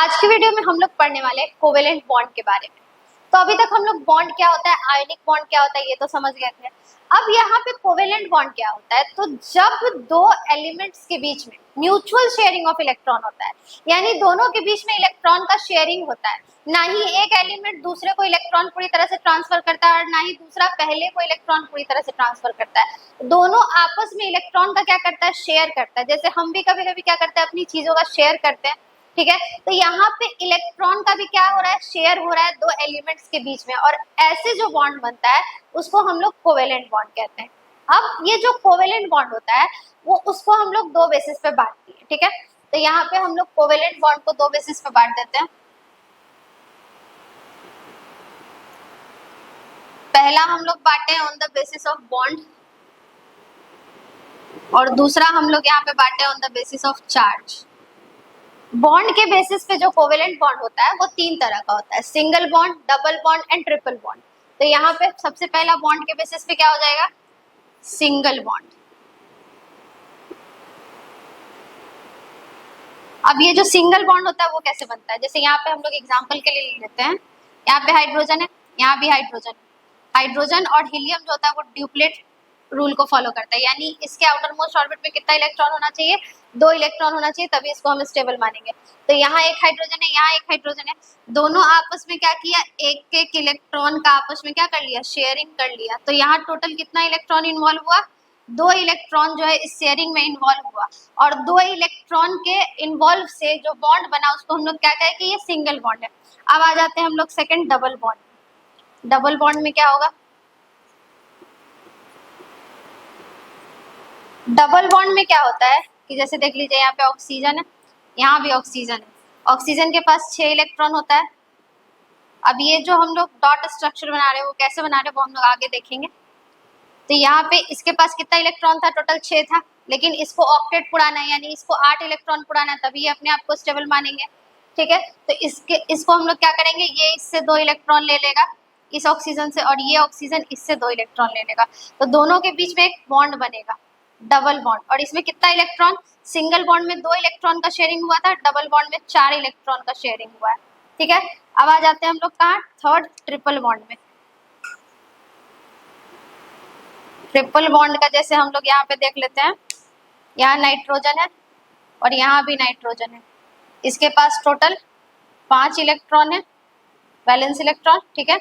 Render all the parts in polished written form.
आज की वीडियो में हम लोग पढ़ने वाले हैं कोवेलेंट बॉन्ड के बारे में। तो अभी तक हम लोग बॉन्ड क्या होता है, आयनिक बॉन्ड क्या होता है ये तो समझ गए थे। अब यहाँ पे कोवेलेंट बॉन्ड क्या होता है, तो जब दो एलिमेंट्स के बीच में म्यूचुअल शेयरिंग ऑफ इलेक्ट्रॉन होता है, यानी दोनों के बीच में इलेक्ट्रॉन का शेयरिंग होता है, ना ही एक एलिमेंट दूसरे को इलेक्ट्रॉन पूरी तरह से ट्रांसफर करता है और ना ही दूसरा पहले को इलेक्ट्रॉन पूरी तरह से ट्रांसफर करता है। दोनों आपस में इलेक्ट्रॉन का क्या करता है, शेयर करता है। जैसे हम भी कभी कभी क्या करते हैं, अपनी चीजों का शेयर करते हैं, ठीक है। तो यहाँ पे इलेक्ट्रॉन का भी क्या हो रहा है, शेयर हो रहा है दो एलिमेंट्स के बीच में, और ऐसे जो बॉन्ड बनता है उसको हम लोग कोवेलेंट बॉन्ड कहते हैं। अब ये जो कोवेलेंट बॉन्ड होता है वो उसको हम लोग दो बेसिस पे बांटते हैं, ठीक है। तो यहाँ पे हम लोग कोवेलेंट बॉन्ड को दो बेसिस पे बांट देते हैं। पहला हम लोग बांटे हैं on the basis of bond, और दूसरा हम लोग यहाँ पे बांटे on the basis of charge. Bond के बेसिस पे जो कोवेलेंट बॉन्ड होता है वो तीन तरह का होता है, single bond, double bond and triple bond. तो यहाँ पे सबसे पहला बॉन्ड के बेसिस पे क्या हो जाएगा, सिंगल बॉन्ड। अब ये जो सिंगल बॉन्ड होता है वो कैसे बनता है, जैसे यहाँ पे हम लोग एग्जांपल के लिए ले लेते हैं, यहाँ पे हाइड्रोजन है, यहाँ भी हाइड्रोजन। हाइड्रोजन और हीलियम जो होता है वो ड्यूप्लेट रूल को फॉलो करता है, यानी इसके आउटर मोस्ट ऑर्बिट में कितना इलेक्ट्रॉन होना चाहिए, दो इलेक्ट्रॉन होना चाहिए, तभी इसको हम स्टेबल मानेंगे। तो यहाँ एक हाइड्रोजन है, यहाँ एक हाइड्रोजन है, दोनों आपस में क्या किया, एक एक इलेक्ट्रॉन का आपस में क्या कर लिया, शेयरिंग कर लिया। तो यहाँ टोटल कितना इलेक्ट्रॉन इन्वॉल्व हुआ, दो इलेक्ट्रॉन जो है इस शेयरिंग में इन्वॉल्व हुआ, और दो इलेक्ट्रॉन के इन्वॉल्व से जो बॉन्ड बना उसको हम लोग क्या कहें कि ये सिंगल बॉन्ड है। अब आ जाते हैं हम लोग second double bond. Double bond में क्या होगा, डबल बॉन्ड में क्या होता है कि जैसे देख लीजिए यहाँ पे ऑक्सीजन है, यहाँ भी ऑक्सीजन है, ऑक्सीजन के पास 6 इलेक्ट्रॉन होता है। अब ये जो हम लोग डॉट स्ट्रक्चर बना रहे हैं वो कैसे बना रहे हैं वो हम लोग आगे देखेंगे। तो यहाँ पे इसके पास कितना इलेक्ट्रॉन था, टोटल 6 था, लेकिन इसको ऑक्टेट पुराना है, यानी इसको 8 इलेक्ट्रॉन पुराना है, तभी ये अपने आप को स्टेबल मानेंगे, ठीक है। तो इसको हम लोग क्या करेंगे, ये इससे 2 इलेक्ट्रॉन ले लेगा इस ऑक्सीजन से, और ये ऑक्सीजन इससे 2 इलेक्ट्रॉन ले लेगा, तो दोनों के बीच में एक बॉन्ड बनेगा, डबल बॉन्ड। और इसमें कितना इलेक्ट्रॉन, सिंगल बॉन्ड में 2 इलेक्ट्रॉन का शेयरिंग हुआ था, डबल बॉन्ड में 4 इलेक्ट्रॉन का शेयरिंग हुआ है, ठीक है। अब आ जाते हैं हम लोग कहाँ, थर्ड ट्रिपल बॉन्ड में। ट्रिपल बॉन्ड का जैसे हम लोग यहाँ पे देख लेते हैं, यहाँ नाइट्रोजन है और यहाँ भी नाइट्रोजन है, इसके पास टोटल 5 इलेक्ट्रॉन है, वैलेंस इलेक्ट्रॉन, ठीक है।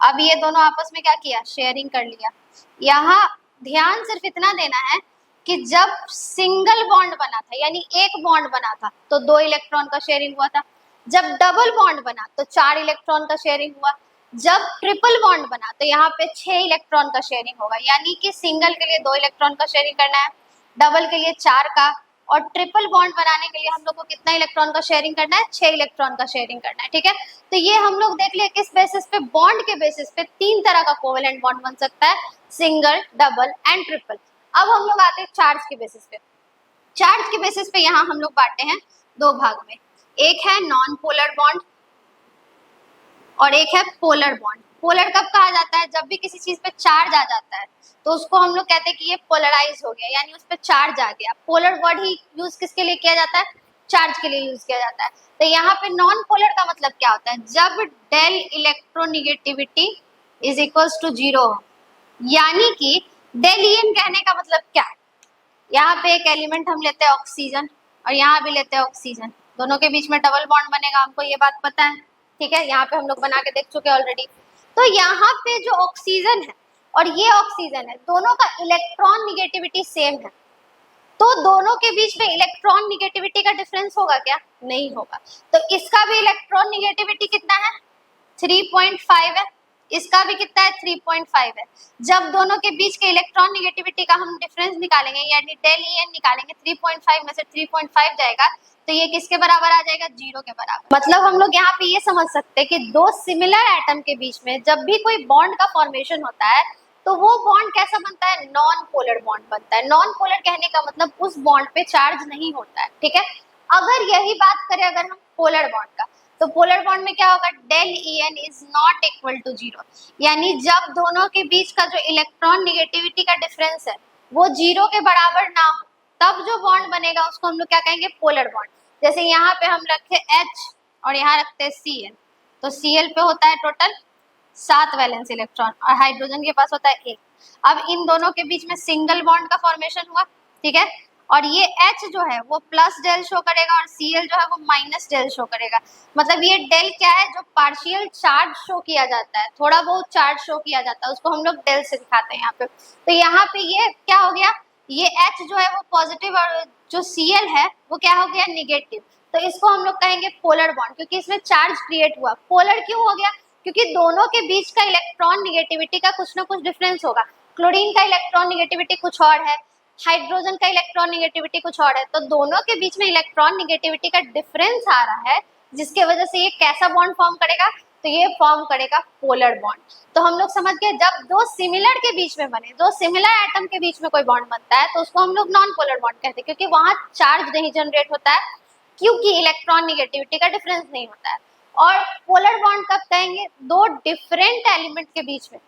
अब ये दोनों आपस में क्या किया, शेयरिंग कर लिया। यहाँ ध्यान सिर्फ इतना देना है कि जब सिंगल बॉन्ड बना था, यानी एक बॉन्ड बना था, तो 2 इलेक्ट्रॉन का शेयरिंग हुआ था। जब डबल बॉन्ड बना तो 4 इलेक्ट्रॉन का शेयरिंग हुआ। जब ट्रिपल बॉन्ड बना तो यहाँ पे 6 इलेक्ट्रॉन का शेयरिंग होगा, यानी कि सिंगल के लिए 2 इलेक्ट्रॉन का शेयरिंग करना है, डबल के लिए 4 का, और ट्रिपल बॉन्ड बनाने के लिए हम लोग को कितना इलेक्ट्रॉन का शेयरिंग करना है, 6 इलेक्ट्रॉन का शेयरिंग करना है, ठीक है। तो ये हम लोग देख लिए किस बेसिस पे, बॉन्ड के बेसिस पे 3 तरह का कोवेलेंट बॉन्ड बन सकता है, सिंगल, डबल एंड ट्रिपल। अब हम लोग आते हैं चार्ज के बेसिस पे। चार्ज के बेसिस पे यहाँ हम लोग बांटे हैं 2 भाग में, एक है नॉन पोलर बॉन्ड और एक है पोलर बॉन्ड। पोलर कब कहा जाता है, जब भी किसी चीज पे चार्ज आ जाता है तो उसको हम लोग कहते हैं कि ये पोलराइज हो गया, यानी उस पर चार्ज आ गया। पोलर वर्ड ही यूज किसके लिए किया जाता है, चार्ज के लिए यूज किया जाता है। तो यहाँ पे नॉन पोलर का मतलब क्या होता है, जब del electronegativity is equals to 0, यानी कि डेलियन कहने का मतलब क्या है, यहाँ पे एक एलिमेंट हम लेते हैं ऑक्सीजन और यहाँ भी लेते हैं ऑक्सीजन, दोनों के बीच में डबल बॉन्ड बनेगा, हमको ये बात पता है, ठीक है। यहाँ पे हम लोग बना के देख चुके हैं ऑलरेडी। तो यहाँ पे जो ऑक्सीजन है और ये ऑक्सीजन है, दोनों का इलेक्ट्रॉन निगेटिविटी सेम है, तो दोनों के बीच में इलेक्ट्रॉन निगेटिविटी का डिफरेंस होगा क्या, नहीं होगा। तो इसका भी इलेक्ट्रॉन निगेटिविटी कितना है, 3.5 है, इसका भी कितना है, 3.5 है। जब दोनों के बीच के इलेक्ट्रॉन निगेटिविटी का हम डिफरेंस निकालेंगे, यानी डेल ई एन निकालेंगे, 3.5 में से 3.5 जाएगा, तो ये किसके बराबर आ जाएगा, 0 के बराबर। मतलब हम लोग यहाँ पे ये समझ सकते हैं कि दो सिमिलर एटम के बीच में जब भी कोई बॉन्ड का फॉर्मेशन होता है तो वो बॉन्ड कैसा बनता है, नॉन पोलर बॉन्ड बनता है। नॉन पोलर कहने का मतलब उस बॉन्ड पे चार्ज नहीं होता है, ठीक है। अगर यही बात करें अगर हम पोलर बॉन्ड का, तो पोलर बॉन्ड में क्या होगा, del E N is not equal to 0, यानी जब दोनों के बीच का जो इलेक्ट्रॉन निगेटिविटी का डिफरेंस है वो 0 के बराबर ना हो, तब जो बॉन्ड बनेगा उसको हम लोग क्या कहेंगे, पोलर बॉन्ड। जैसे यहाँ पे हम रखे H और यहाँ रखते हैं Cl, तो Cl पे होता है टोटल 7 वैलेंस इलेक्ट्रॉन और हाइड्रोजन के पास होता है 1। अब इन दोनों के बीच में सिंगल बॉन्ड का फॉर्मेशन हुआ, ठीक है, और ये H जो है वो प्लस डेल शो करेगा और Cl जो है वो माइनस डेल शो करेगा। मतलब ये डेल क्या है, जो पार्शियल चार्ज शो किया जाता है, थोड़ा बहुत चार्ज शो किया जाता है, उसको हम लोग डेल से दिखाते हैं यहाँ पे। तो यहाँ पे ये क्या हो गया, ये H जो है वो पॉजिटिव और जो Cl है वो क्या हो गया, निगेटिव। तो इसको हम लोग कहेंगे पोलर बॉन्ड, क्योंकि इसमें चार्ज क्रिएट हुआ। पोलर क्यों हो गया, क्योंकि दोनों के बीच का इलेक्ट्रॉन निगेटिविटी का कुछ ना कुछ डिफरेंस होगा। क्लोरीन का इलेक्ट्रॉन निगेटिविटी कुछ और है, हाइड्रोजन का इलेक्ट्रॉन निगेटिविटी कुछ और है, तो दोनों के बीच में इलेक्ट्रॉन निगेटिविटी का डिफरेंस आ रहा है, जिसके वजह से ये कैसा बॉन्ड फॉर्म करेगा, तो ये फॉर्म करेगा पोलर बॉन्ड। तो हम लोग समझ गए, जब दो सिमिलर के बीच में बने, दो सिमिलर एटम के बीच में कोई बॉन्ड बनता है तो उसको हम लोग नॉन पोलर बॉन्ड कहते हैं, क्योंकि वहां चार्ज नहीं जनरेट होता है, क्योंकि इलेक्ट्रॉन निगेटिविटी का डिफरेंस नहीं होता है। और पोलर बॉन्ड कब कहेंगे, दो डिफरेंट एलिमेंट के बीच में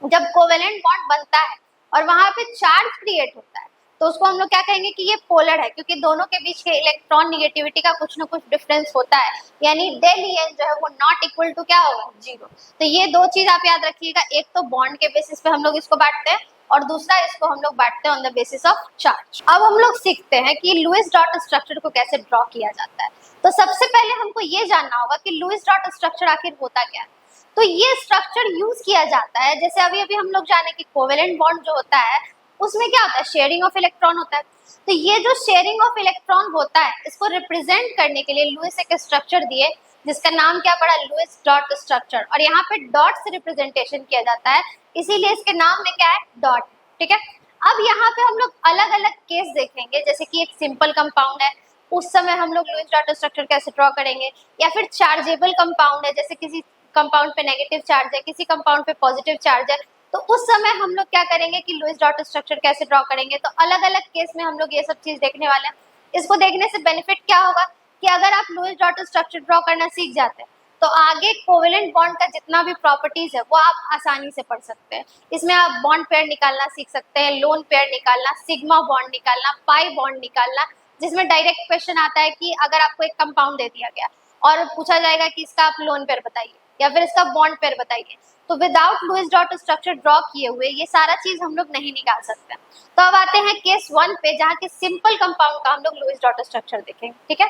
जब कोवेलेंट बॉन्ड बनता है और वहां पे चार्ज क्रिएट होता है, तो उसको हम लोग क्या कहेंगे कि ये पोलर है, क्योंकि दोनों के बीच के इलेक्ट्रॉन निगेटिविटी का कुछ ना कुछ डिफरेंस होता है, यानी डेल En जो है वो नॉट इक्वल टू क्या होगा, 0। तो ये दो चीज आप याद रखिएगा, एक तो बॉन्ड के बेसिस पे हम लोग इसको बांटते हैं और दूसरा इसको हम लोग बांटते हैं on the basis of charge. अब हम लोग सीखते हैं कि लुईस डॉट स्ट्रक्चर को कैसे ड्रॉ किया जाता है। तो सबसे पहले हमको ये जानना होगा कि लुईस डॉट स्ट्रक्चर आखिर होता क्या है। तो ये स्ट्रक्चर यूज किया जाता है, जैसे अभी अभी हम लोग जाने कि कोवेलेंट बॉन्ड जो होता है उसमें क्या होता है, शेयरिंग ऑफ इलेक्ट्रॉन होता है। तो ये जो शेयरिंग ऑफ इलेक्ट्रॉन होता है, इसको रिप्रेजेंट करने के लिए लुईस एक स्ट्रक्चर दिए जिसका नाम क्या पड़ा, लुईस डॉट स्ट्रक्चर, और यहाँ पे डॉट से रिप्रेजेंटेशन किया जाता है, इसीलिए इसके नाम में क्या है, डॉट, ठीक है। अब यहाँ पे हम लोग अलग अलग केस देखेंगे, जैसे कि एक सिंपल कंपाउंड है, उस समय हम लोग लुईस डॉट स्ट्रक्चर कैसे ड्रॉ करेंगे, या फिर चार्जेबल कंपाउंड है, जैसे किसी कंपाउंड पे नेगेटिव चार्ज है, किसी कंपाउंड पे पॉजिटिव चार्ज है, तो उस समय हम लोग क्या करेंगे कि लुईस डॉट स्ट्रक्चर कैसे ड्रॉ करेंगे। तो अलग अलग केस में हम लोग ये सब चीज देखने वाले हैं। इसको देखने से बेनिफिट क्या होगा कि अगर आप लुईस डॉट स्ट्रक्चर ड्रॉ करना सीख जाते हैं तो आगे कोवेलेंट बॉन्ड का जितना भी प्रॉपर्टीज है वो आप आसानी से पढ़ सकते हैं। इसमें आप बॉन्ड पेयर निकालना सीख सकते हैं, लोन पेयर निकालना, सिग्मा बॉन्ड निकालना, पाई बॉन्ड निकालना, जिसमें डायरेक्ट क्वेश्चन आता है कि अगर आपको एक कंपाउंड दे दिया गया और पूछा जाएगा कि इसका आप लोन पेयर बताइए या फिर इसका बॉन्ड पेयर बताइए, तो without Lewis dot structure draw किए हुए ये सारा चीज हम लोग नहीं निकाल सकते। तो अब आते हैं केस 1 पे, जहाँ के सिंपल कंपाउंड का हम लोग लुईस डॉट स्ट्रक्चर देखेंगे, ठीक है।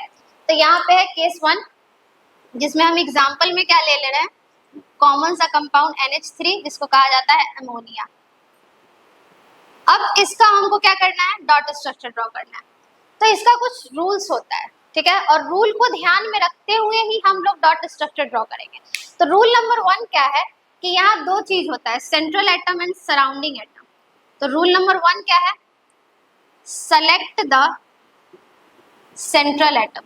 तो यहाँ पे है केस 1, जिसमें हम एग्जाम्पल में क्या ले रहे हैं, कॉमन सा कंपाउंड NH3 जिसको कहा जाता है अमोनिया। अब इसका हमको क्या करना है, डॉट स्ट्रक्चर ड्रॉ करना है। तो इसका कुछ रूल्स होता है, ठीक है, और रूल को ध्यान में रखते हुए ही हम लोग डॉट स्ट्रक्चर ड्रॉ करेंगे। तो रूल नंबर 1 क्या है कि यहाँ दो चीज होता है, central atom and surrounding atom. तो रूल नंबर 1 क्या है, सेलेक्ट द सेंट्रल एटम,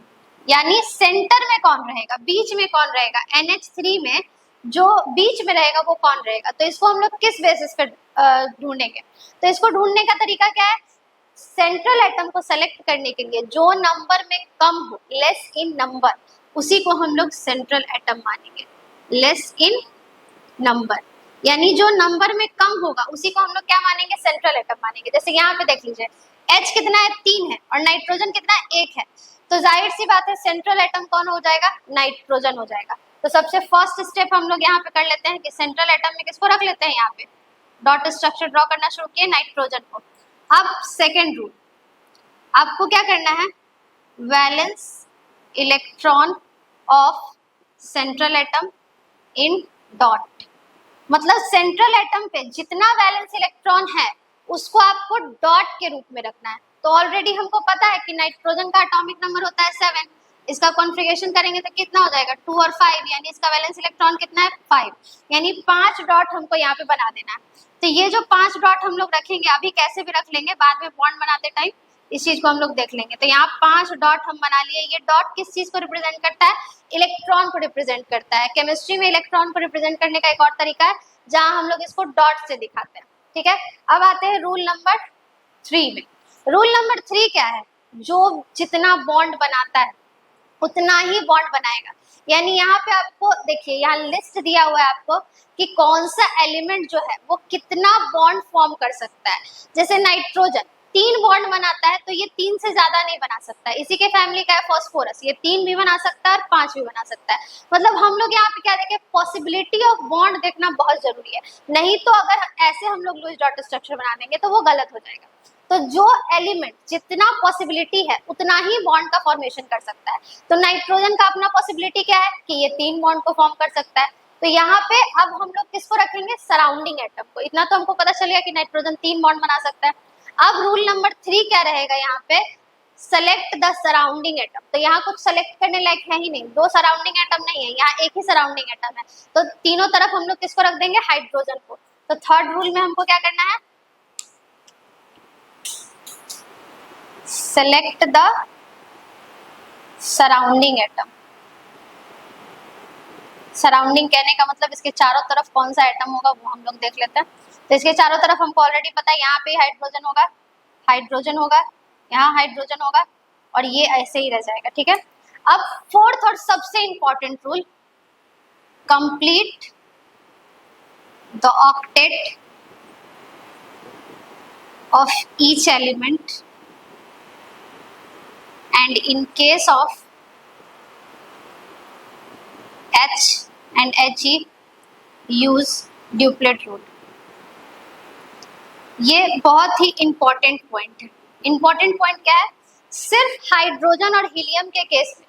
यानी सेंटर में कौन रहेगा, बीच में कौन रहेगा, NH3 में जो बीच में रहेगा वो कौन रहेगा। तो इसको हम लोग किस बेसिस पे ढूंढेंगे, तो इसको ढूंढने का तरीका क्या है, सेंट्रल एटम को सेलेक्ट करने के लिए जो नंबर में कम हो, लेस इन नंबर, उसी को हम लोग सेंट्रल एटम मानेंगे। लेस इन नंबर यानी जो नंबर में कम होगा उसी को हम लोग क्या मानेंगे, सेंट्रल एटम मानेंगे। जैसे यहाँ पे देख लीजिए H कितना है, 3 है, और नाइट्रोजन कितना है, 1 है, तो जाहिर सी बात है सेंट्रल एटम कौन हो जाएगा, नाइट्रोजन हो जाएगा। तो सबसे फर्स्ट स्टेप हम लोग यहाँ पे कर लेते हैं कि सेंट्रल एटम में किसको रख लेते हैं, यहाँ पे डॉट स्ट्रक्चर ड्रॉ करना शुरू किए, नाइट्रोजन को। अब सेकेंड रूल, आपको क्या करना है, valence electron of central atom in dot, मतलब सेंट्रल एटम पे जितना वैलेंस इलेक्ट्रॉन है उसको आपको डॉट के रूप में रखना है। तो ऑलरेडी हमको पता है कि नाइट्रोजन का एटॉमिक नंबर होता है 7, इसका कॉन्फ़िगरेशन करेंगे तो कितना हो जाएगा, 2 और 5, यानी इसका वैलेंस इलेक्ट्रॉन कितना है, 5, यानी 5 डॉट हमको यहाँ पे बना देना है। तो ये जो 5 डॉट हम लोग रखेंगे, अभी कैसे भी रख लेंगे, बाद में बॉन्ड बनाते टाइम इस चीज को हम लोग देख लेंगे। तो यहाँ 5 डॉट हम बना लिए। ये डॉट किस चीज को रिप्रेजेंट करता है, इलेक्ट्रॉन को रिप्रेजेंट करता है। केमिस्ट्री में इलेक्ट्रॉन को रिप्रेजेंट करने का एक और तरीका है जहाँ हम लोग इसको डॉट से दिखाते हैं, ठीक है। अब आते हैं रूल नंबर 3 में। रूल नंबर 3 क्या है, जो जितना बॉन्ड बनाता है उतना ही बॉन्ड बनाएगा। यानी यहाँ पे आपको देखिए, यहाँ लिस्ट दिया हुआ है आपको कि कौन सा एलिमेंट जो है वो कितना बॉन्ड फॉर्म कर सकता है। जैसे नाइट्रोजन तीन बॉन्ड बनाता है तो ये तीन से ज्यादा नहीं बना सकता है। इसी के फैमिली का है फास्फोरस, ये तीन भी बना सकता है और पांच भी बना सकता है। मतलब हम लोग यहाँ पे क्या देखें, पॉसिबिलिटी ऑफ बॉन्ड देखना बहुत जरूरी है। नहीं तो अगर ऐसे हम लोग लुईस डॉट स्ट्रक्चर बना देंगे तो वो गलत हो जाएगा। तो जो एलिमेंट जितना पॉसिबिलिटी है उतना ही बॉन्ड का फॉर्मेशन कर सकता है। तो नाइट्रोजन का अपना पॉसिबिलिटी क्या है कि ये तीन बॉन्ड को फॉर्म कर सकता है। तो यहाँ पे अब हम लोग किसको रखेंगे, सराउंडिंग एटम को। इतना तो हमको पता चल गया कि नाइट्रोजन तीन बॉन्ड बना सकता है। अब रूल नंबर 3 क्या रहेगा यहाँ पे, सेलेक्ट द सराउंडिंग एटम। तो यहाँ कुछ सेलेक्ट करने लायक है ही नहीं, दो सराउंडिंग एटम नहीं है, यहाँ एक ही सराउंडिंग एटम है। तो तीनों तरफ हम लोग किसको रख देंगे, हाइड्रोजन को। तो थर्ड रूल में हमको क्या करना है, select the surrounding atom. Surrounding कहने का मतलब इसके चारों तरफ कौन सा एटम होगा वो हम लोग देख लेते हैं। तो इसके चारों तरफ हमको ऑलरेडी पता है, यहाँ पे हाइड्रोजन होगा, हाइड्रोजन होगा, यहाँ हाइड्रोजन होगा और ये ऐसे ही रह जाएगा। ठीक है। अब फोर्थ और सबसे important rule, complete the octet of each element and in case of H and He use duplet rule। ये बहुत ही इंपॉर्टेंट पॉइंट है। इंपॉर्टेंट पॉइंट क्या है, सिर्फ हाइड्रोजन और हीलियम के केस में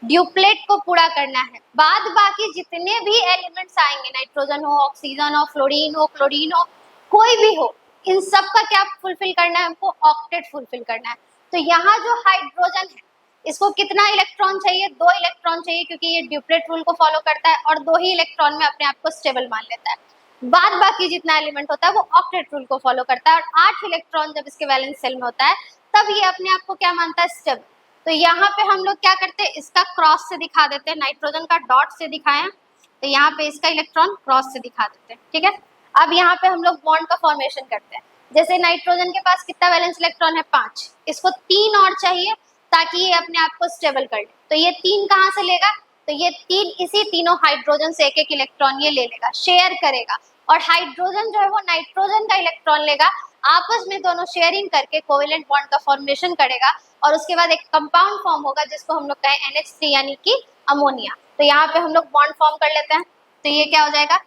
ड्यूप्लेट को पूरा करना है। बाद बाकी जितने भी एलिमेंट्स आएंगे, नाइट्रोजन हो, ऑक्सीजन हो, फ्लोरीन हो, क्लोरीन हो, कोई भी हो, इन सब का क्या फुलफिल करना है, हमको ऑक्टेट फुलफिल करना है। तो यहाँ जो हाइड्रोजन है इसको कितना इलेक्ट्रॉन चाहिए, 2 इलेक्ट्रॉन चाहिए, क्योंकि ये ड्यूप्लेट रूल को फॉलो करता है और 2 ही इलेक्ट्रॉन में अपने आप को स्टेबल मान लेता है। बाद बाकी जितना एलिमेंट होता है वो ऑक्टेट रूल को फॉलो करता है और 8 इलेक्ट्रॉन जब इसके वैलेंस सेल में होता है तब ये अपने आप को क्या मानता है, स्टेबल। तो यहाँ पे हम लोग क्या करते हैं, इसका क्रॉस से दिखा देते हैं, नाइट्रोजन का डॉट से दिखाएं तो यहाँ पे इसका इलेक्ट्रॉन क्रॉस से दिखा देते हैं। ठीक है। अब यहाँ पे हम लोग बॉन्ड का फॉर्मेशन करते हैं। जैसे नाइट्रोजन के पास कितना वैलेंस इलेक्ट्रॉन है, 5, इसको 3 और चाहिए ताकि ये अपने आप को स्टेबल कर ले। तो ये 3 कहाँ से लेगा, तो ये 3 इसी तीनों हाइड्रोजन से एक एक इलेक्ट्रॉन ये ले लेगा, शेयर करेगा और हाइड्रोजन जो है वो नाइट्रोजन का इलेक्ट्रॉन लेगा, आपस में दोनों शेयरिंग करके कोवेलेंट बॉन्ड का फॉर्मेशन करेगा और उसके बाद एक कंपाउंड फॉर्म होगा जिसको हम लोग कहें NH3 यानी कि अमोनिया। तो यहाँ पे हम लोग बॉन्ड फॉर्म कर लेते हैं। तो ये क्या हो जाएगा,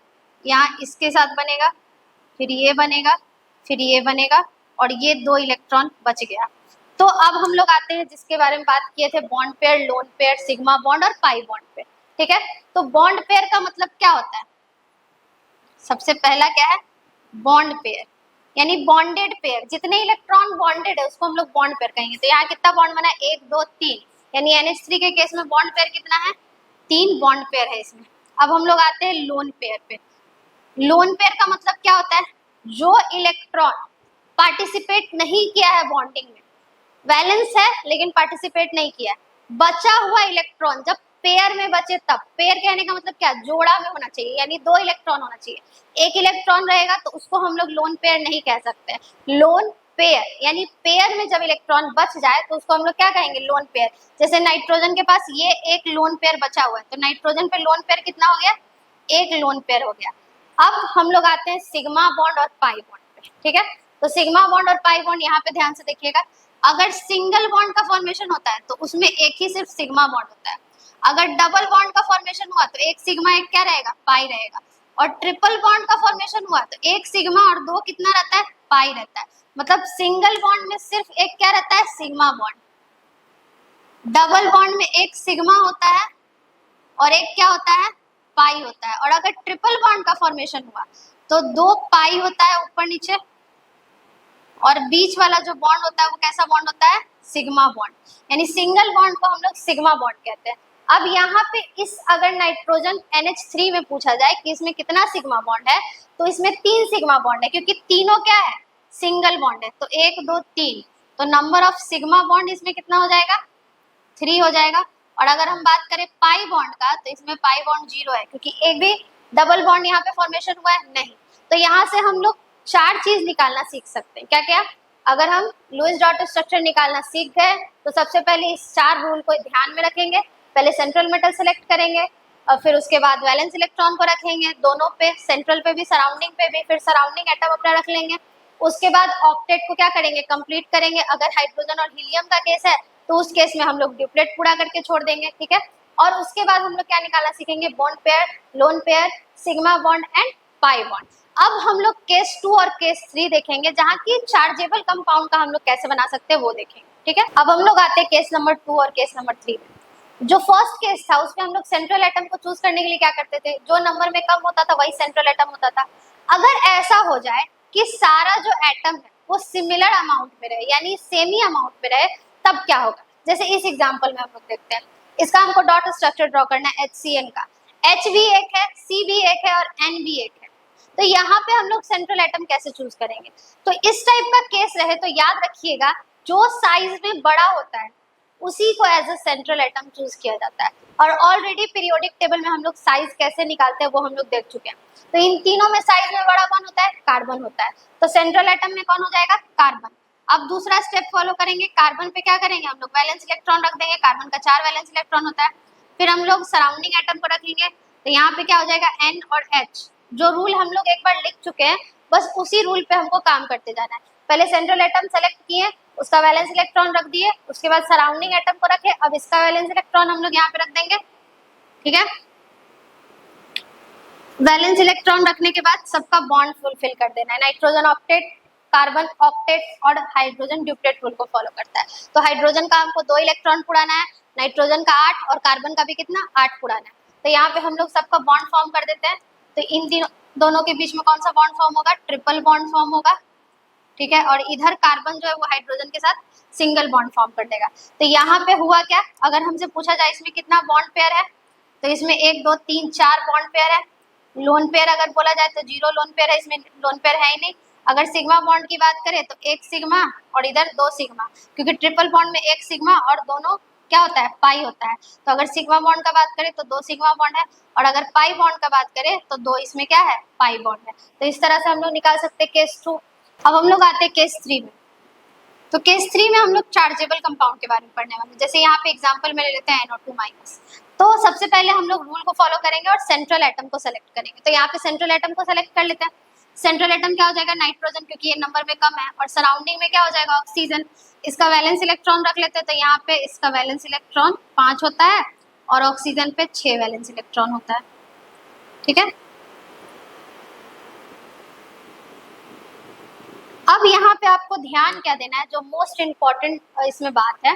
यहाँ इसके साथ बनेगा, फिर ये बनेगा, फिर ये बनेगा और ये 2 इलेक्ट्रॉन बच गया। तो अब हम लोग आते हैं जिसके बारे में बात किए थे, bond pair, lone pair, sigma bond और पाई बॉन्ड पेयर। ठीक है। तो बॉन्ड पेयर का मतलब क्या होता है, सबसे पहला क्या है, बॉन्ड पेयर यानी बॉन्डेड पेयर, जितने इलेक्ट्रॉन बॉन्डेड है उसको हम लोग बॉन्ड पेयर कहेंगे। तो यहाँ कितना बॉन्ड बना है, 1 2 3, यानी NH3 के केस में बॉन्ड पेयर कितना है, 3 बॉन्ड पेयर है इसमें। अब हम लोग आते हैं लोन पेयर पे। लोन पेयर का मतलब क्या होता है, जो इलेक्ट्रॉन पार्टिसिपेट नहीं किया है बॉन्डिंग में, वैलेंस है लेकिन पार्टिसिपेट नहीं किया है, बचा हुआ इलेक्ट्रॉन जब पेयर में बचे तब, पेयर कहने का मतलब क्या, जोड़ा में होना चाहिए, यानी 2 इलेक्ट्रॉन होना चाहिए। 1 इलेक्ट्रॉन रहेगा तो उसको हम लोग लोन पेयर नहीं कह सकते। लोन पेयर यानी पेयर में जब इलेक्ट्रॉन बच जाए तो उसको हम लोग क्या कहेंगे, लोन पेयर। जैसे नाइट्रोजन के पास ये एक लोन पेयर बचा हुआ है तो नाइट्रोजन पे लोन पेयर कितना हो गया, 1 लोन पेयर हो गया। अब हम लोग आते हैं सिग्मा बॉन्ड और पाई बॉन्ड पे। ठीक है। तो सिग्मा बॉन्ड और पाई बॉन्ड यहाँ पे ध्यान से देखिएगा, अगर सिंगल बॉन्ड का फॉर्मेशन होता है तो उसमें एक ही सिर्फ सिग्मा बॉन्ड होता है। अगर डबल बॉन्ड का फॉर्मेशन हुआ तो एक सिग्मा एक क्या रहेगा, पाई रहेगा। और ट्रिपल बॉन्ड का फॉर्मेशन हुआ तो एक सिग्मा और 2 कितना रहता है, पाई रहता है। मतलब सिंगल बॉन्ड में सिर्फ एक क्या रहता है, सिग्मा बॉन्ड। डबल बॉन्ड में एक सिग्मा होता है और एक क्या होता है, पाई होता है। और अगर ट्रिपल बॉन्ड का फॉर्मेशन हुआ तो 2 पाई होता है ऊपर नीचे और बीच वाला जो बॉन्ड होता है वो कैसा बॉन्ड होता है, सिग्मा बॉन्ड। यानी सिंगल बॉन्ड को हम लोग सिग्मा बॉन्ड कहते हैं। अब यहाँ पे इस अगर नाइट्रोजन NH3 में पूछा जाए कि इसमें कितना सिग्मा बॉन्ड है तो इसमें 3 सिग्मा बॉन्ड है, क्योंकि तीनों क्या है, सिंगल बॉन्ड है। तो 1 2 3, तो नंबर ऑफ सिग्मा बॉन्ड इसमें कितना हो जाएगा, 3 हो जाएगा। और अगर हम बात करें पाई बॉन्ड का तो इसमें पाई बॉन्ड 0 है, क्योंकि एक भी डबल बॉन्ड यहाँ पे फॉर्मेशन हुआ है नहीं। तो यहाँ से हम लोग 4 चीज निकालना सीख सकते हैं। क्या क्या, अगर हम लुईस डॉट स्ट्रक्चर निकालना सीख गए तो सबसे पहले इस 4 रूल को ध्यान में रखेंगे। पहले सेंट्रल मेटल सेलेक्ट करेंगे और फिर उसके बाद वैलेंस इलेक्ट्रॉन को रखेंगे दोनों पे, सेंट्रल पे भी, सराउंडिंग पे भी, फिर सराउंडिंग एटम अपना रख लेंगे। उसके बाद ऑक्टेट को क्या करेंगे, कंप्लीट करेंगे। अगर हाइड्रोजन और हीलियम का केस है तो उस केस में हम लोग ड्यूप्लेट पूरा करके छोड़ देंगे, ठीक है। और उसके बाद हम लोग क्या निकालना सीखेंगे, bond pair, lone pair, sigma bond and pi bond. अब हम लोग केस 2 और केस 3 देखेंगे, जहाँ की चार्जेबल कंपाउंड का हम लोग कैसे बना सकते हैं वो देखेंगे, ठीक है। अब हम लोग आते हैं केस नंबर 2 और केस नंबर 3 में। जो फर्स्ट केस था उसमें हम लोग सेंट्रल एटम को चूज करने के लिए क्या करते थे, जो नंबर में कम होता था वही सेंट्रल एटम होता था। अगर ऐसा हो जाए कि सारा जो एटम है वो सिमिलर अमाउंट में रहे, यानी सेम ही अमाउंट में रहे, तब क्या होगा। जैसे इस एग्जांपल में हम लोग देखते हैं, इसका हमको डॉट स्ट्रक्चर ड्रॉ करना है HCN का। H भी एक है, C भी एक है और N भी एक है। तो यहाँ पे हम लोग सेंट्रल एटम कैसे चूज करेंगे, तो इस टाइप का केस रहे तो याद रखिएगा जो साइज में बड़ा होता है उसी को as a central atom choose किया जाता है। और ऑलरेडी पीरियोडिक टेबल में हम लोग साइज कैसे निकालते हैं वो हम लोग देख चुके हैं। तो इन तीनों में साइज में बड़ा कौन होता है, कार्बन होता है। तो सेंट्रल एटम में कौन हो जाएगा, कार्बन। अब दूसरा स्टेप फॉलो करेंगे, कार्बन पे क्या करेंगे हम लोग, वैलेंस इलेक्ट्रॉन रख देंगे। कार्बन का 4 वैलेंस इलेक्ट्रॉन होता है। फिर हम लोग सराउंडिंग एटम को रखेंगे, तो यहाँ पे क्या हो जाएगा, N और H। जो रूल हम लोग एक बार लिख चुके हैं, बस उसी रूल पे हमको काम करते जाना है। पहले सेंट्रल एटम सेलेक्ट किए, उसका वैलेंस इलेक्ट्रॉन रख दिए, उसके बाद सराउंडिंग एटम को रखे। अब इसका वैलेंस इलेक्ट्रॉन हम लोग यहाँ पे रख देंगे, ठीक है। वैलेंस इलेक्ट्रॉन रखने के बाद सबका बॉन्ड फुलफिल कर देना है। नाइट्रोजन ऑक्टेट, कार्बन ऑक्टेट और हाइड्रोजन ड्यूप्लेट रूल को फॉलो करता है। तो हाइड्रोजन का हमको 2 इलेक्ट्रॉन पुराना है, नाइट्रोजन का 8 और कार्बन का भी कितना, 8 पुराना है। तो यहाँ पे हम लोग सबका बॉन्ड फॉर्म कर देते हैं। तो इन दोनों के बीच में कौन सा बॉन्ड फॉर्म होगा, ट्रिपल बॉन्ड फॉर्म होगा, ठीक है। और इधर कार्बन जो है वो हाइड्रोजन के साथ सिंगल बॉन्ड फॉर्म कर देगा। तो यहाँ पे हुआ क्या, अगर हमसे पूछा जाए इसमें कितना बॉन्ड पेयर है, तो इसमें 1 2 3 4 बॉन्ड पेयर है। लोन पेयर अगर बोला जाए तो 0 लोन पेयर है, इसमें लोन पेयर है ही नहीं। अगर सिग्मा बॉन्ड की बात करें तो 1 सिग्मा और इधर 2 सिग्मा, क्योंकि ट्रिपल बॉन्ड में 1 सिग्मा और दोनों क्या होता है, पाई होता है। तो अगर सिग्मा बॉन्ड का बात करें तो 2 सिग्मा बॉन्ड है, और अगर पाई बॉन्ड का बात करें तो 2 इसमें क्या है, पाई बॉन्ड है। तो इस तरह से हम लोग निकाल सकते हैं केस 2। अब हम लोग आते हैं केस 3 में। तो केस 3 में हम लोग चार्जेबल कंपाउंड के बारे में पढ़ने वाले हैं। जैसे यहाँ पे एग्जांपल में ले लेते हैं NO2-। तो सबसे पहले हम लोग रूल को फॉलो करेंगे और सेंट्रल एटम को सेलेक्ट करेंगे। तो यहाँ पे सेंट्रल एटम को सेलेक्ट कर लेते हैं। सेंट्रल एटम क्या हो जाएगा, नाइट्रोजन, क्योंकि ये नंबर में कम है। और सराउंडिंग में क्या हो जाएगा, ऑक्सीजन। इसका वैलेंस इलेक्ट्रॉन रख लेते हैं। तो यहाँ पे इसका वैलेंस इलेक्ट्रॉन 5 होता है और ऑक्सीजन पे 6 वैलेंस इलेक्ट्रॉन होता है, ठीक है। अब यहाँ पे आपको ध्यान क्या देना है, जो मोस्ट इम्पोर्टेंट इसमें बात है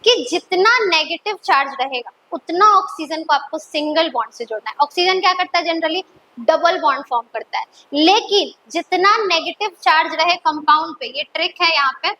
कि जितना नेगेटिव चार्ज रहेगा उतना ऑक्सीजन को आपको सिंगल बॉन्ड से जोड़ना है। ऑक्सीजन क्या करता है, जनरली डबल बॉन्ड फॉर्म करता है। लेकिन जितना नेगेटिव चार्ज रहे कंपाउंड पे, ये ट्रिक है यहाँ पे,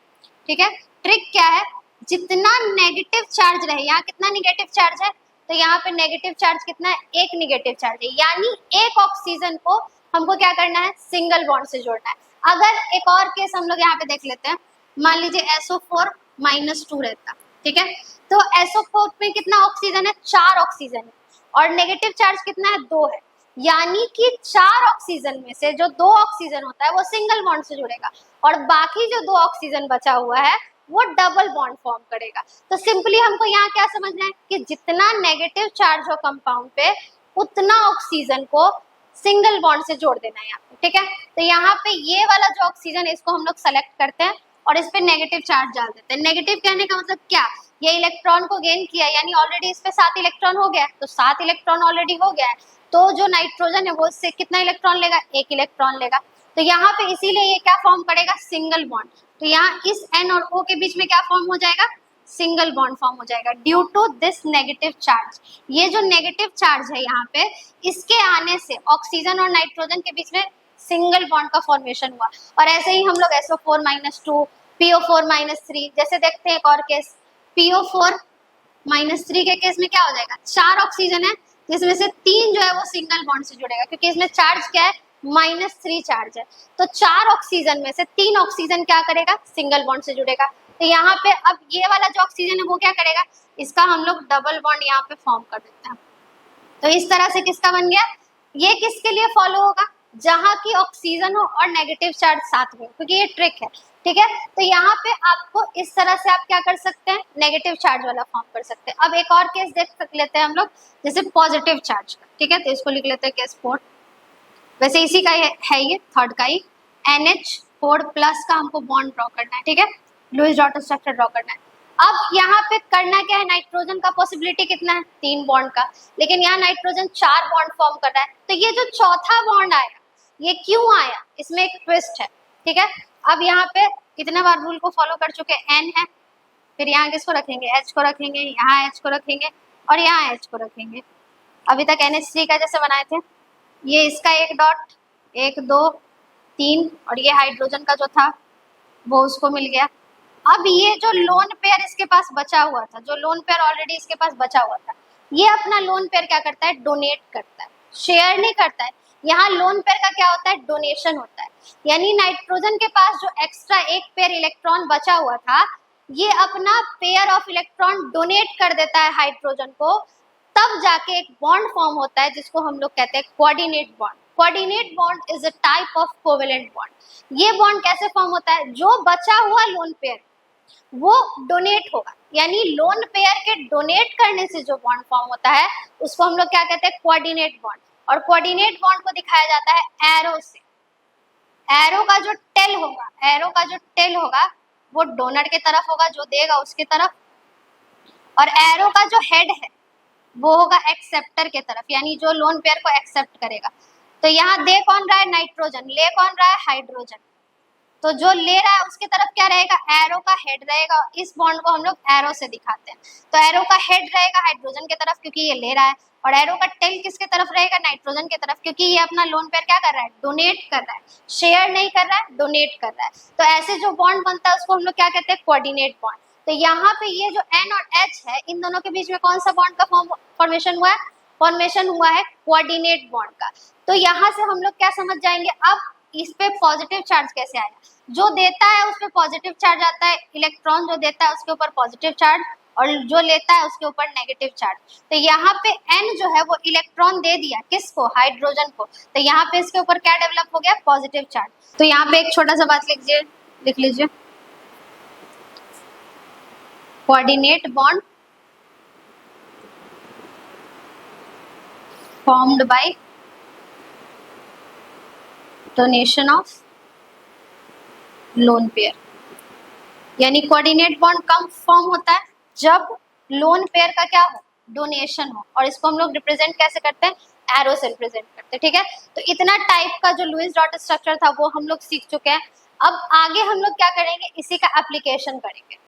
ठीक है। ट्रिक क्या है, जितना नेगेटिव चार्ज रहे, यहाँ कितना नेगेटिव चार्ज है, तो यहाँ पे नेगेटिव चार्ज कितना है, 1 नेगेटिव चार्ज है। यानी एक ऑक्सीजन को हमको क्या करना है, सिंगल बॉन्ड से जोड़ना है। अगर एक और केस हम लोग यहाँ पे देख लेते हैं, मान लीजिए SO4-2 रहता, ठीक है। तो SO4 में कितना ऑक्सीजन है, 4 ऑक्सीजन है, और नेगेटिव चार्ज कितना है, 2 है। यानी कि 4 ऑक्सीजन में से जो 2 ऑक्सीजन होता है वो सिंगल बॉन्ड से जुड़ेगा, और बाकी जो 2 ऑक्सीजन बचा हुआ है वो डबल बॉन्ड फॉर्म करेगा। तो सिंपली हमको यहाँ क्या समझना है कि जितना नेगेटिव चार्ज हो कंपाउंड पे उतना ऑक्सीजन को सिंगल बॉन्ड से जोड़ देना है यहाँ पे, ठीक है। तो यहाँ पे ये वाला जो ऑक्सीजन है इसको हम लोग सेलेक्ट करते हैं और इस पे नेगेटिव चार्ज डाल देते हैं। नेगेटिव कहने का मतलब क्या, ये इलेक्ट्रॉन को गेन किया, यानी ऑलरेडी इस पे 7 इलेक्ट्रॉन हो गया, तो 7 इलेक्ट्रॉन ऑलरेडी हो गया है। तो जो नाइट्रोजन है वो इससे कितना इलेक्ट्रॉन लेगा, 1 इलेक्ट्रॉन लेगा। तो यहाँ पे इसीलिए ये क्या फॉर्म करेगा, सिंगल बॉन्ड। तो यहाँ इस N और O के बीच में क्या फॉर्म हो जाएगा, सिंगल बॉन्ड फॉर्म हो जाएगा due to this negative charge. ये जो नेगेटिव चार्ज है यहाँ पे, इसके आने से ऑक्सीजन और नाइट्रोजन के बीच में सिंगल बॉन्ड का फॉर्मेशन हुआ। और ऐसे ही हम लोग SO4-2, PO4-3 जैसे देखते हैं एक और केस, PO4-3 के केस में क्या हो जाएगा, 4 ऑक्सीजन है जिसमें से 3 जो है वो सिंगल बॉन्ड से जुड़ेगा, क्योंकि इसमें चार्ज क्या है, -3 चार्ज है। तो 4 ऑक्सीजन में से 3 ऑक्सीजन क्या करेगा, सिंगल बॉन्ड से जुड़ेगा। तो यहाँ पे अब ये वाला जो ऑक्सीजन है वो क्या करेगा, इसका हम लोग डबल बॉन्ड यहाँ पे फॉर्म कर देते हैं। तो इस तरह से किसका बन गया, ये किसके लिए फॉलो होगा, जहाँ की ऑक्सीजन हो और नेगेटिव चार्ज साथ में, क्योंकि ये ट्रिक है, ठीक है। तो यहाँ पे आपको इस तरह से आप क्या कर सकते हैं, नेगेटिव चार्ज वाला फॉर्म कर सकते हैं। अब एक और केस देख लेते हैं हम लोग, जैसे पॉजिटिव चार्ज का, ठीक है। तो इसको लिख लेते हैं केस 4। वैसे इसी का है ये थर्ड का ही, NH 4+ का हमको बॉन्ड ड्रॉ करना है, ठीक है, लुईस डॉट स्ट्रक्चर ड्रॉ करना है। अब यहाँ पे करना क्या है, नाइट्रोजन का पॉसिबिलिटी कितना है, 3 बॉन्ड का, लेकिन यहाँ नाइट्रोजन 4 बॉन्ड फॉर्म कर रहा है, तो ये जो चौथा बॉन्ड आया ये क्यों आया, इसमें एक ट्विस्ट है, ठीक है। अब यहाँ पे कितने बार रूल को फॉलो कर चुके, n है, फिर यहाँ किसको रखेंगे, H को रखेंगे, यहाँ H को रखेंगे और यहाँ H को रखेंगे। अभी तक NH3 का जैसे बनाए थे, ये इसका एक डॉट, 1 2 3 और ये हाइड्रोजन का जो था वो उसको मिल गया। अब ये जो लोन पेयर इसके पास बचा हुआ था, जो लोन पेयर ऑलरेडी इसके पास बचा हुआ था, ये अपना लोन पेयर क्या करता है, डोनेट करता है, शेयर नहीं करता है। यहाँ लोन पेयर का क्या होता है, डोनेशन होता है, यानी नाइट्रोजन के पास जो एक्स्ट्रा एक पेयर इलेक्ट्रॉन बचा हुआ था, ये अपना पेयर ऑफ इलेक्ट्रॉन डोनेट कर देता है हाइड्रोजन को, तब जाके एक बॉन्ड फॉर्म होता है जिसको हम लोग कहते हैं coordinate bond. Coordinate bond is a type of covalent bond. ये बॉन्ड कैसे फॉर्म होता है, जो बचा हुआ लोन पेयर वो डोनेट होगा, यानी लोन पेयर के डोनेट करने से जो बॉन्ड फॉर्म होता है उसको हम लोग क्या कहते हैं, कोऑर्डिनेट बॉन्ड। और कोऑर्डिनेट बॉन्ड को दिखाया जाता है एरो से। एरो का जो टेल होगा, एरो का जो टेल होगा वो डोनर के तरफ होगा, जो देगा उसके तरफ, और एरो का जो हेड है वो होगा एक्सेप्टर के तरफ, यानी जो लोन पेयर को एक्सेप्ट करेगा। तो यहाँ दे कौन रहा है, नाइट्रोजन, ले कौन रहा है, हाइड्रोजन। तो जो ले रहा है उसकी तरफ क्या रहेगा, एरो का हेड रहेगा। इस बॉन्ड को हम लोग एरो से दिखाते हैं, तो एरो का हेड रहेगा हाइड्रोजन की तरफ क्योंकि ये ले रहा है, और एरो का टेल किसके तरफ रहेगा, नाइट्रोजन की तरफ, क्योंकि ये अपना लोन पेयर क्या कर रहा है, डोनेट कर रहा है, शेयर नहीं कर रहा है, डोनेट कर रहा है। तो ऐसे जो बॉन्ड बनता है उसको हम लोग क्या कहते हैं, कोऑर्डिनेट बॉन्ड। तो यहाँ पे ये जो N और H है, इन दोनों के बीच में कौन सा बॉन्ड का फॉर्मेशन हुआ है, फॉर्मेशन हुआ है कोऑर्डिनेट बॉन्ड का। तो यहाँ से हम लोग क्या समझ जाएंगे, अब इस पे पॉजिटिव चार्ज कैसे आया, जो देता है उस पे पॉजिटिव चार्ज आता है, इलेक्ट्रॉन जो देता है उसके ऊपर पॉजिटिव चार्ज, और जो लेता है उसके ऊपर नेगेटिव चार्ज। तो यहाँ पे N जो है वो इलेक्ट्रॉन दे दिया किसको, हाइड्रोजन को, तो यहाँ पे इसके ऊपर क्या डेवलप हो गया, पॉजिटिव चार्ज। तो यहाँ पे एक छोटा सा बात लिख लीजिए, coordinate bond formed by donation of lone pair। यानी कोऑर्डिनेट बॉन्ड कब फॉर्म होता है, जब लोन पेयर का क्या हो, डोनेशन हो, और इसको हम लोग रिप्रेजेंट कैसे करते हैं, एरो से रिप्रेजेंट करते हैं, ठीक है। तो इतना टाइप का जो लुईस डॉट स्ट्रक्चर था वो हम लोग सीख चुके हैं। अब आगे हम लोग क्या करेंगे, इसी का एप्लीकेशन करेंगे।